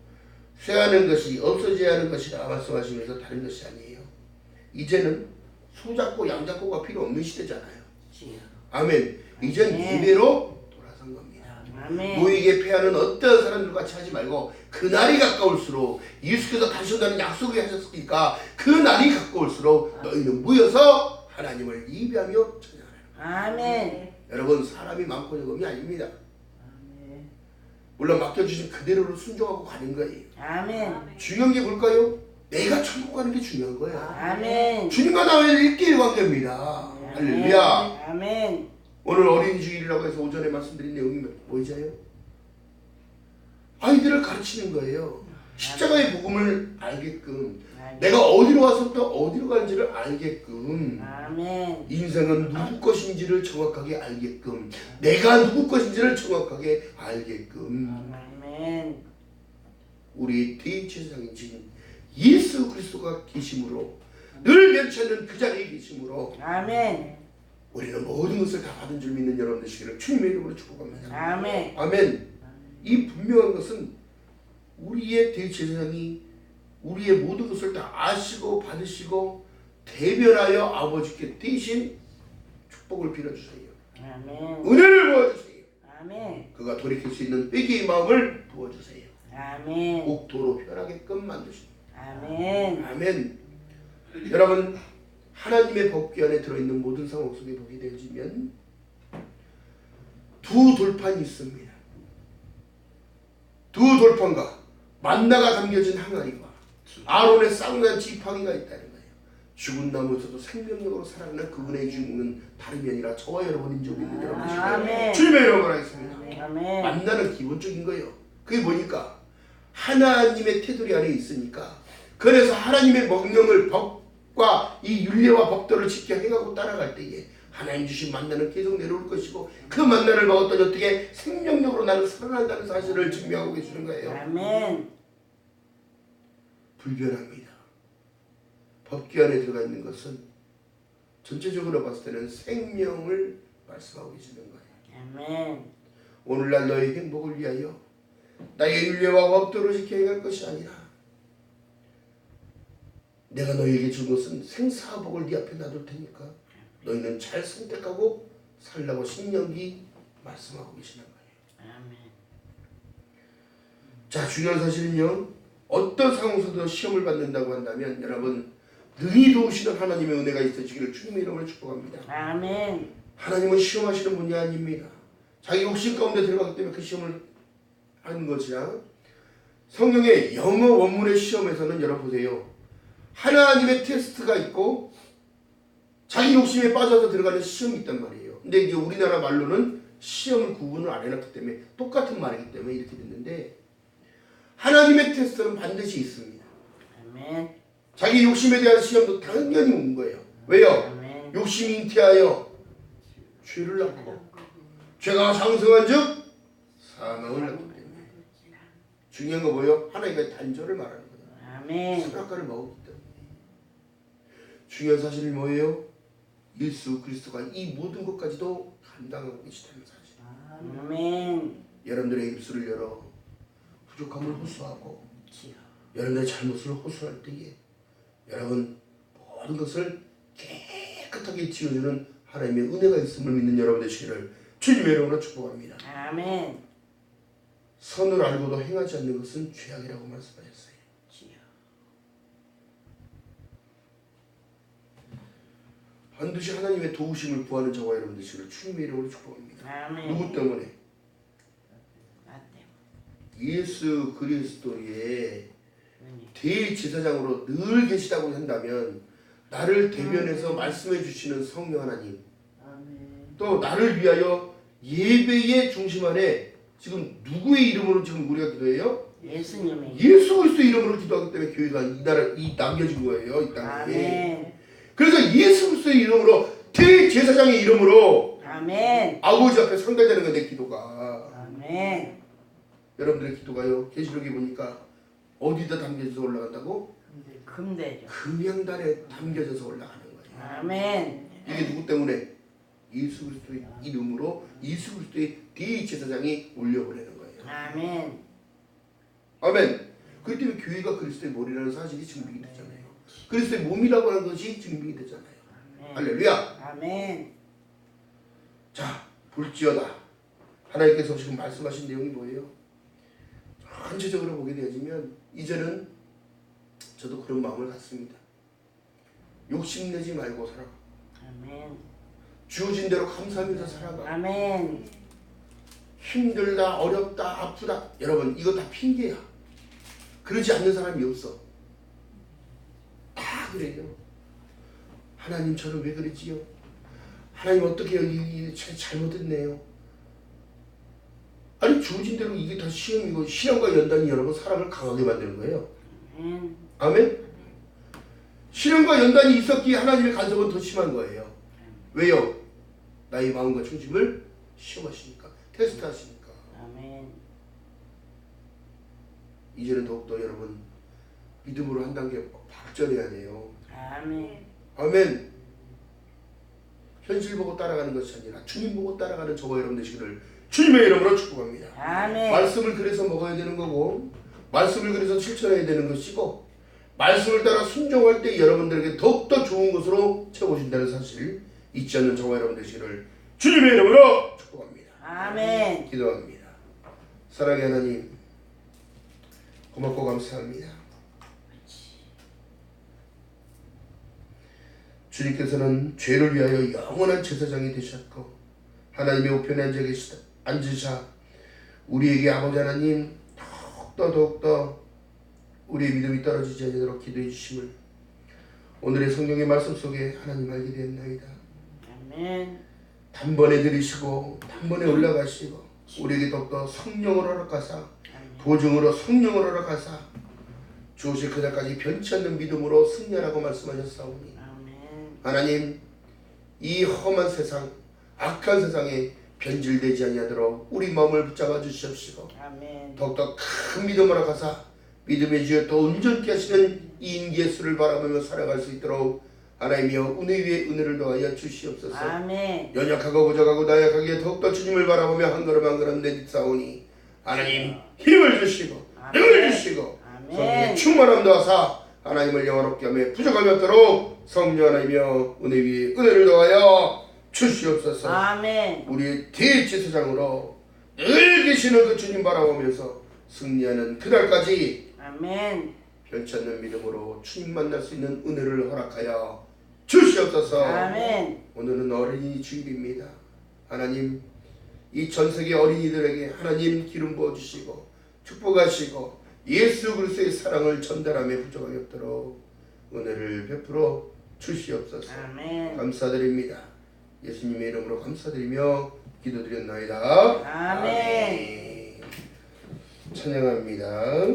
Speaker 1: 쇠하는 것이 없어져야 하는 것이라 말씀하시면서 다른 것이 아니에요. 이제는 손잡고 양잡고가 필요 없는 시대잖아요. 아멘. 이젠 예배로 돌아선 겁니다.
Speaker 2: 아멘.
Speaker 1: 모이게 패하는 어떤 사람들과 같이 하지 말고 그날이 가까울수록 예수께서 다시 온다는 약속을 하셨으니까 그날이 가까울수록 너희는 모여서 하나님을 예배하며 찬양하라.
Speaker 2: 아멘.
Speaker 1: 여러분 사람이 많고 적음이 아닙니다. 물론 맡겨주신 그대로를 순종하고 가는 거예요.
Speaker 2: 아멘.
Speaker 1: 중요한 게 뭘까요? 내가 천국 가는 게 중요한 거예요.
Speaker 2: 아멘.
Speaker 1: 주님과 나와의 일대일 관계입니다. 할렐루야.
Speaker 2: 아멘.
Speaker 1: 오늘 어린이 주일이라고 해서 오전에 말씀드린 내용이 보이자요? 아이들을 가르치는 거예요. 십자가의 복음을 알게끔 내가 어디로 와서 또 어디로 가는지를 알게끔
Speaker 2: 아멘.
Speaker 1: 인생은 누구 것인지를 정확하게 알게끔 내가 누구 것인지를 정확하게 알게끔
Speaker 2: 아멘.
Speaker 1: 우리 대제사장이신 예수 그리스도가 계심으로 늘 변치 않는 그 자리에 계심으로
Speaker 2: 아멘.
Speaker 1: 우리는 모든 것을 다 받은 줄 믿는 여러분 되시기를 주님의 이름으로 축복합니다.
Speaker 2: 아멘.
Speaker 1: 아멘. 이 분명한 것은 우리의 대제사장이 우리의 모든 것을 다 아시고 받으시고 대변하여 아버지께 대신 축복을 빌어주세요.
Speaker 2: 아멘.
Speaker 1: 은혜를 부어주세요.
Speaker 2: 아멘.
Speaker 1: 그가 돌이킬 수 있는 회개의 마음을 부어주세요.
Speaker 2: 아멘.
Speaker 1: 옥도로 변하게끔 만드십니다.
Speaker 2: 아멘.
Speaker 1: 아멘. 여러분 하나님의 법궤 안에 들어있는 모든 상황 속에 보게 되어지면 두 돌판이 있습니다. 두 돌판과 만나가 담겨진 항아리와 아론의 쌍난 지팡이가 있다는 거예요. 죽은 나무에서도 생명력으로 살아나는 그분의 주님은 다름이 아니라 저와 여러분인 줄 믿는 여러분이시고요. 주님의 이름으로 하겠습니다.
Speaker 2: 아멘.
Speaker 1: 만나는 기본적인 거예요. 그게 뭐니까? 하나님의 테두리 안에 있으니까 그래서 하나님의 명령을 법과 이 율례와 법도를 지켜 행하고 따라갈 때에 하나님 주신 만나는 계속 내려올 것이고 그 만나를 먹었더니 어떻게 생명력으로 나는 살아난다는 사실을 증명하고 계시는 거예요.
Speaker 2: 아멘.
Speaker 1: 불변합니다. 법궤 안에 들어가 있는 것은 전체적으로 봤을 때는 생명을 말씀하고 계시는 거예요.
Speaker 2: 아멘.
Speaker 1: 오늘날 너의 행복을 위하여 나의 율례와 법도를 지켜 행할 것이 아니라 내가 너희에게 준 것은 생사복을 네 앞에 놔둘 테니까 너희는 잘 선택하고 살라고 신명기 말씀하고 계시는 거예요.
Speaker 2: 아멘.
Speaker 1: 자, 중요한 사실은요. 어떤 상황에서도 시험을 받는다고 한다면 여러분 능히 도우시는 하나님의 은혜가 있으시기를 주님의 이름으로 축복합니다.
Speaker 2: 아멘.
Speaker 1: 하나님은 시험하시는 분이 아닙니다. 자기 욕심 가운데 들어가기 때문에 그 시험을 하는 것이야. 성경의 영어 원문의 시험에서는 여러분 보세요. 하나님의 테스트가 있고 자기 욕심에 빠져서 들어가는 시험이 있단 말이에요. 근데 이제 우리나라 말로는 시험을 구분을 안 해놨기 때문에 똑같은 말이기 때문에 이렇게 됐는데 하나님의 테스트는 반드시 있습니다.
Speaker 2: 아멘.
Speaker 1: 자기 욕심에 대한 시험도 당연히 온 거예요. 왜요?
Speaker 2: 아멘.
Speaker 1: 욕심이 잉태하여 죄를 낳고 죄가 장성한 즉 사망을 낳기 때문에 중요한 거 뭐예요? 하나님의 단절을 말하는 거예요.
Speaker 2: 아멘.
Speaker 1: 선악과를 먹었기 때문에 중요한 사실이 뭐예요? 예수 그리스도가 이 모든 것까지도 감당하고 계시다는 사실.
Speaker 2: 아멘.
Speaker 1: 여러분들의 입술을 열어 부족함을 호소하고 여러분의 잘못을 호소할 때에 여러분 모든 것을 깨끗하게 지워주는 하나님의 은혜가 있음을 믿는 여러분 되시기를 주님의 이름으로 축복합니다.
Speaker 2: 아멘.
Speaker 1: 선을 알고도 행하지 않는 것은 죄악이라고 말씀하셨어요. 반드시 하나님의 도우심을 구하는 저와 여러분 되시기를 주님의 이름으로 축복합니다.
Speaker 2: 아멘.
Speaker 1: 누구 때문에?
Speaker 2: 나 때문에.
Speaker 1: 예수 그리스도의
Speaker 2: 은혜.
Speaker 1: 대제사장으로 늘 계시다고 한다면 나를 대변해서 말씀해 주시는 성령 하나님,
Speaker 2: 아멘.
Speaker 1: 또 나를 위하여 예배의 중심 안에 지금 누구의 이름으로 지금 우리가 기도해요?
Speaker 2: 예수님의
Speaker 1: 예수 그리스도의 이름으로 기도하기 때문에 교회가 이 나라 이 남겨진 거예요, 이 땅에.
Speaker 2: 아멘.
Speaker 1: 그래서 예수 그리스도의 이름으로 대제사장의 이름으로
Speaker 2: 아멘.
Speaker 1: 아버지 앞에 상달되는 건데 기도가.
Speaker 2: 아멘.
Speaker 1: 여러분들의 기도가요. 계시록에 보니까 어디다 담겨져서 올라간다고?
Speaker 2: 금대죠.
Speaker 1: 금양단에 담겨져서 올라가는 거예요.
Speaker 2: 아멘.
Speaker 1: 이게 누구 때문에? 예수 그리스도의 이름으로 예수 그리스도의 대제사장이 올려보내는 거예요.
Speaker 2: 아멘.
Speaker 1: 아멘. 그렇기 때문에 교회가 그리스도의 머리라는 사실이 증명이 되잖아요. 그리스도의 몸이라고 하는 것이 증명이 되잖아요.
Speaker 2: 아멘.
Speaker 1: 할렐루야.
Speaker 2: 아멘.
Speaker 1: 자, 볼지어다. 하나님께서 지금 말씀하신 내용이 뭐예요? 전체적으로 보게 되어지면 이제는 저도 그런 마음을 갖습니다. 욕심내지 말고 살아가.
Speaker 2: 아멘.
Speaker 1: 주어진 대로 감사하면서 살아가.
Speaker 2: 아멘.
Speaker 1: 힘들다, 어렵다, 아프다. 여러분 이거 다 핑계야. 그러지 않는 사람이 없어. 다 그래요. 하나님 저를 왜 그러지요? 하나님 어떻게 이 잘못했네요. 아니 주어진 대로 이게 다 시험이고 시련과 연단이 여러분 사람을 강하게 만드는 거예요.
Speaker 2: 아멘.
Speaker 1: 아멘. 시련과 연단이 있었기에 하나님의 간섭은 더 심한 거예요. 왜요? 나의 마음과 중심을 시험하시니까, 테스트하시니까.
Speaker 2: 아멘.
Speaker 1: 이제는 더욱더 여러분 믿음으로 한 단계 발전해야 돼요.
Speaker 2: 아멘.
Speaker 1: 아멘. 현실 보고 따라가는 것이 아니라 주님 보고 따라가는 저와 여러분 되시기를 주님의 이름으로 축복합니다.
Speaker 2: 아멘.
Speaker 1: 말씀을 그래서 먹어야 되는 거고, 말씀을 그래서 실천해야 되는 것이고, 말씀을 따라 순종할 때 여러분들에게 더욱더 좋은 것으로 채워진다는 사실 잊지 않는 저와 여러분 되시기를 주님의 이름으로 축복합니다.
Speaker 2: 아멘.
Speaker 1: 기도합니다. 사랑의 하나님, 고맙고 감사합니다. 주님께서는 죄를 위하여 영원한 제사장이 되셨고 하나님의 우편에 앉으사 우리에게 아버지 하나님 더욱더 우리의 믿음이 떨어지지 않도록 기도해 주심을 오늘의 성경의 말씀 속에 하나님 알게 되었나이다.
Speaker 2: 아멘.
Speaker 1: 단번에 들이시고 단번에 올라가시고 우리에게 더욱더 성령을 허락하사 보증으로 성령을 허락하사 주오실 그날까지 변치 않는 믿음으로 승리하라고 말씀하셨사오니
Speaker 2: 아멘.
Speaker 1: 하나님 이 험한 세상 악한 세상에 변질되지 아니하도록 우리 마음을 붙잡아 주시옵시고
Speaker 2: 아멘.
Speaker 1: 더욱더 큰 믿음을 허락하사 믿음의 주여 더 온전케 하시는 이 인기의 를 바라보며 살아갈 수 있도록 하나님이여 은혜 위에 은혜를 더하여 주시옵소서.
Speaker 2: 아멘.
Speaker 1: 연약하고 부족하고 나약하기에 더욱더 주님을 바라보며 한 걸음 한 걸음 내딛사오니 하나님 힘을 주시고 능을 주시고 성령의 충만함 더하사 하나님을 영화롭게 하며 부족함이 없도록 성령 하나님이여 은혜 위에 은혜를 더하여 주시옵소서.
Speaker 2: 아멘.
Speaker 1: 우리의 대제사장으로 늘 계시는 그 주님 바라보면서 승리하는 그날까지
Speaker 2: 아멘.
Speaker 1: 변치 않는 믿음으로 주님 만날 수 있는 은혜를 허락하여 주시옵소서.
Speaker 2: 아멘.
Speaker 1: 오늘은 어린이 주일입니다. 하나님 이 전세계 어린이들에게 하나님 기름 부어주시고 축복하시고 예수 그리스도의 사랑을 전달하며 부족함이 없도록 은혜를 베풀어 주시옵소서.
Speaker 2: 아멘.
Speaker 1: 감사드립니다. 예수님의 이름으로 감사드리며 기도드렸나이다.
Speaker 2: 아멘.
Speaker 1: 찬양합니다.